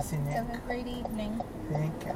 kasih, Nick. Have a great evening. Thank you.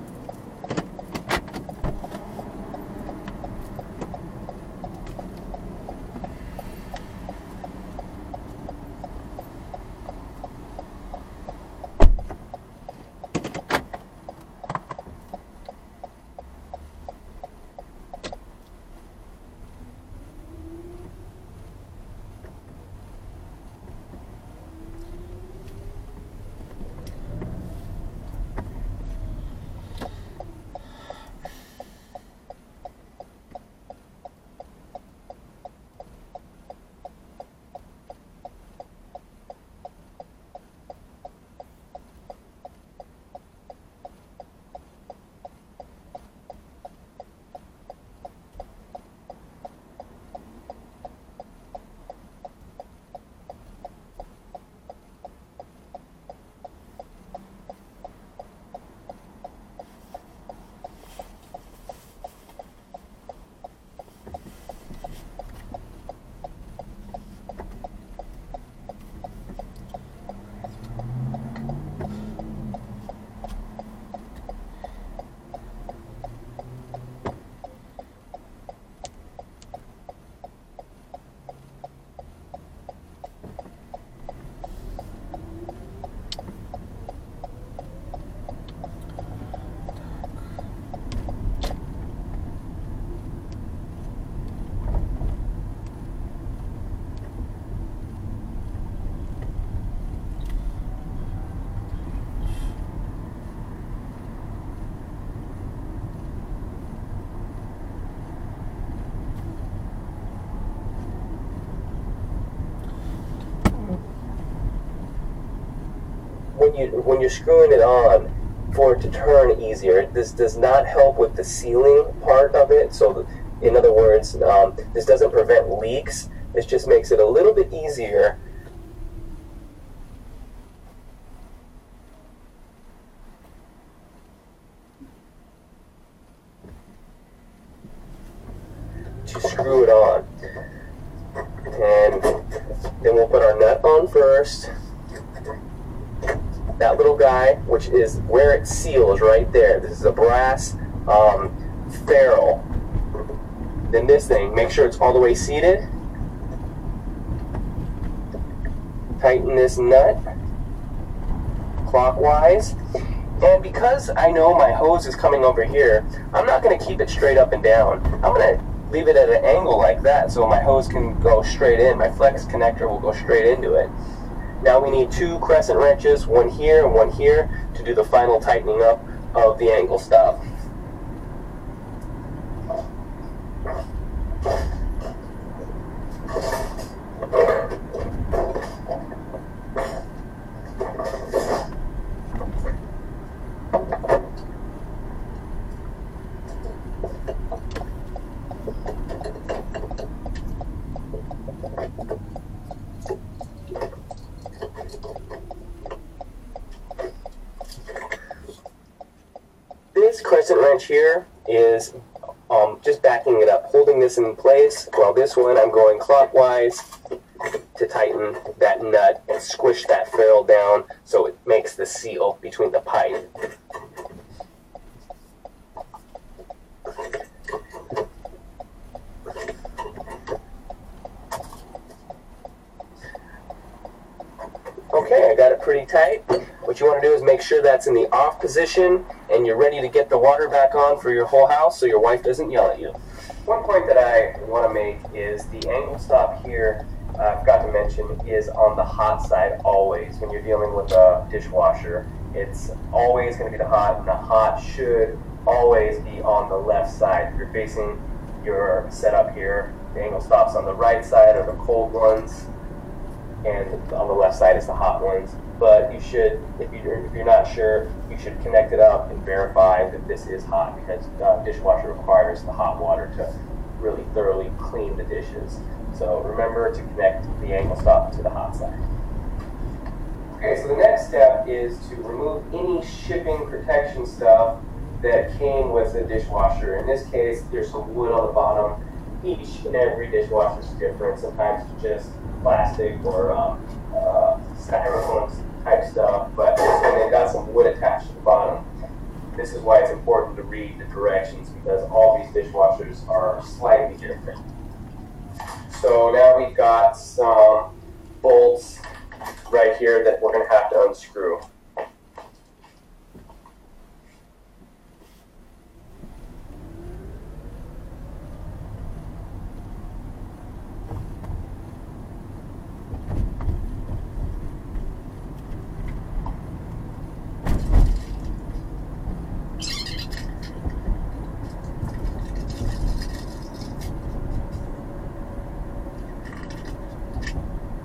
When you're screwing it on, for it to turn easier, this does not help with the sealing part of it. So, in other words, this doesn't prevent leaks. This just makes it a little bit easier. To screw it on. And then we'll put our nut on first. That little guy, which is where it seals right there. This is a brass ferrule. Then this thing, make sure it's all the way seated. Tighten this nut clockwise. And because I know my hose is coming over here, I'm not going to keep it straight up and down. I'm going to leave it at an angle like that so my hose can go straight in. My flex connector will go straight into it. Now we need 2 crescent wrenches, one here and one here, to do the final tightening up of the angle stop. This crescent wrench here is just backing it up, holding this in place, while this one I'm going clockwise to tighten that nut and squish that ferrule down so it makes the seal between the pipe. Okay, I got it pretty tight. What you want to do is make sure that's in the off position and you're ready to get the water back on for your whole house so your wife doesn't yell at you. One point that I want to make is the angle stop here, I forgot to mention, is on the hot side always. When you're dealing with a dishwasher, it's always going to be the hot, and the hot should always be on the left side. If you're facing your setup here, the angle stops on the right side are the cold ones, and on the left side is the hot ones. But you should, if you're not sure, you should connect it up and verify that this is hot, because dishwasher requires the hot water to really thoroughly clean the dishes. So remember to connect the angle stop to the hot side. Okay, so the next step is to remove any shipping protection stuff that came with the dishwasher. In this case, there's some wood on the bottom. Each and every dishwasher is different. Sometimes it's just plastic or styrofoam type stuff, but this one they've got some wood attached to the bottom. This is why it's important to read the directions, because all these dishwashers are slightly different. So now we've got some bolts right here that we're going to have to unscrew.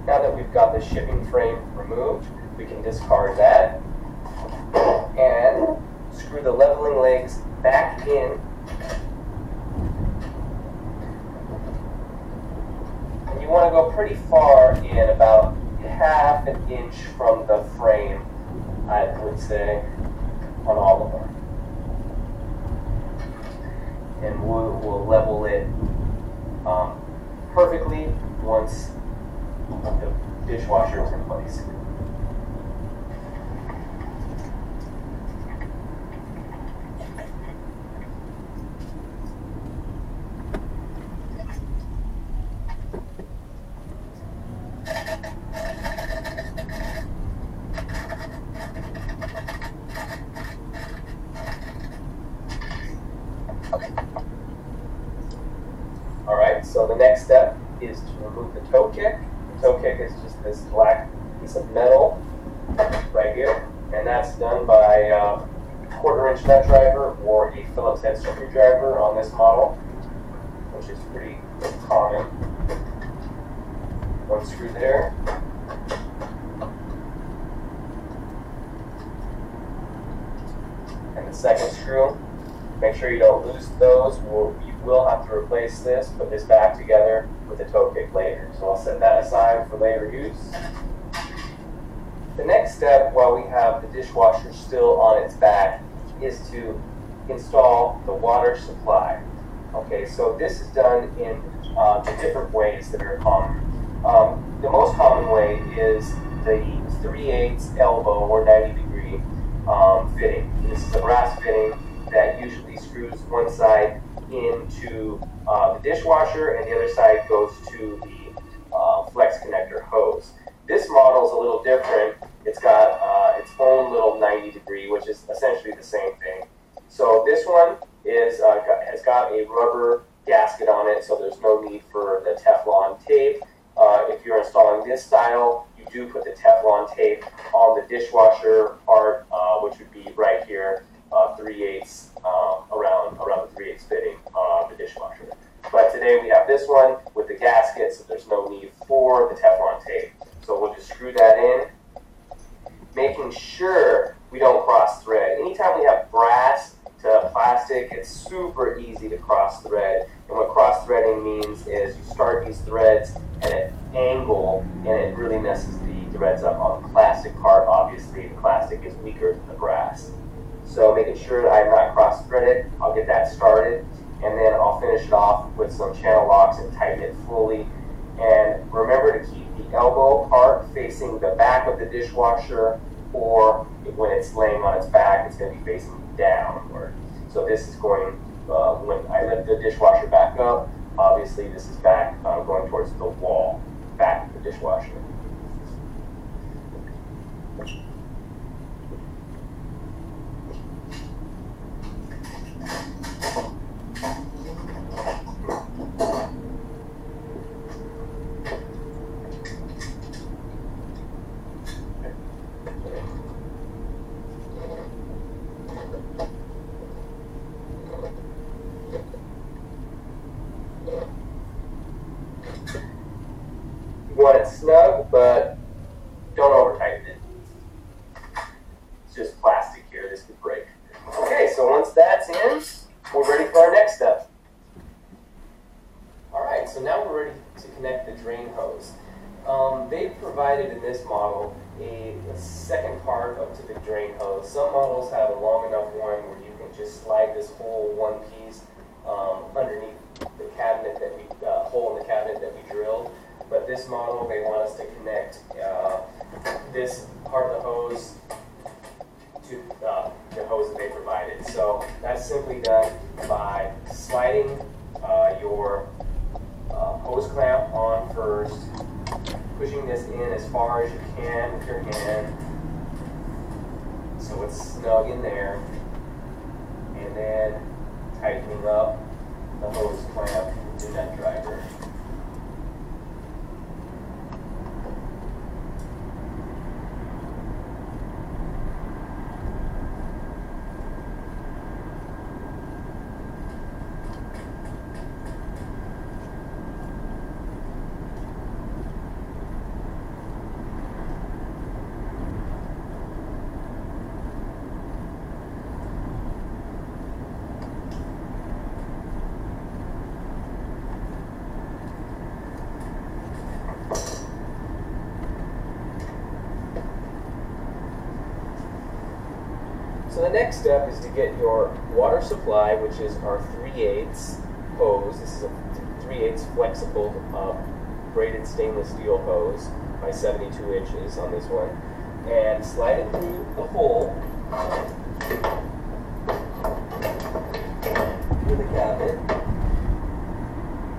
Now that we've got the shipping frame removed, we can discard that and screw the leveling legs back in. And you want to go pretty far in, about half an inch from the frame, I would say, on all of them. And we'll level it perfectly once the dishwasher is in place. Alright, so the next step is to remove the toe kick. The toe kick is just this black piece of metal right here, and that's done by a 1/4 inch nut driver or a Phillips head screwdriver on this model, which is pretty common. One screw there. And the second screw. Make sure you don't lose those. You will have to replace this, put this back together with the toe kick later. So I'll set that aside for later use. The next step, while we have the dishwasher still on its back, is to install the water supply. Okay, so this is done in the different ways that are common. The most common way is the 3/8 elbow or 90-degree fitting. This is a brass fitting that usually screws one side into the dishwasher and the other side goes to the flex connector hose. This model is a little different. It's got its own little 90-degree, which is essentially the same thing. So this one has got a rubber gasket on it, so there's no need for the Teflon tape. If you're installing this style, you do put the Teflon tape on the dishwasher part, which would be right here, 3/8 around the 3/8 fitting of the dishwasher. But today we have this one with the gasket, so there's no need for the Teflon tape. So we'll just screw that in, making sure we don't cross thread. Anytime we have brass to plastic, it's super easy to cross thread. And what cross threading means is you start these threads at an angle and it really messes the threads up. On the plastic part, obviously the plastic is weaker than the brass. So making sure that I'm not cross threaded, I'll get that started, and then I'll finish it off with some channel locks and tighten it fully. And remember to keep the elbow part facing the back of the dishwasher, or when it's laying on its back, it's going to be facing downward. So this is going, when I lift the dishwasher back up, obviously this is back going towards the wall, back of the dishwasher. You want it snug, but don't over tighten it. It's just plastic here, this could break. Okay, so once that's in, we're ready for our next step. Alright, so now we're ready to connect the drain hose. They've provided in this model a second part up to the drain hose. Some models have a long enough one where you can just slide this whole one piece underneath the cabinet that we hole in the cabinet that we drilled. But this model, they want us to connect this part of the hose hose to the hose that they provided. So that's simply done by sliding your hose clamp on first, pushing this in as far as you can with your hand so it's snug in there, and then tightening up the hose clamp to that driver. So the next step is to get your water supply, which is our 3/8 hose. This is a 3/8 flexible braided stainless steel hose by 72 inches on this one. And slide it through the hole through the cabinet.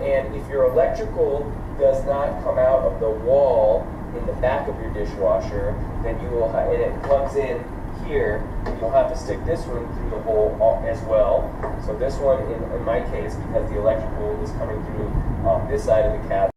And if your electrical does not come out of the wall in the back of your dishwasher, then you will and it plugs in here, you'll have to stick this one through the hole as well. So this one, in my case, because the electrical is coming through this side of the cabinet,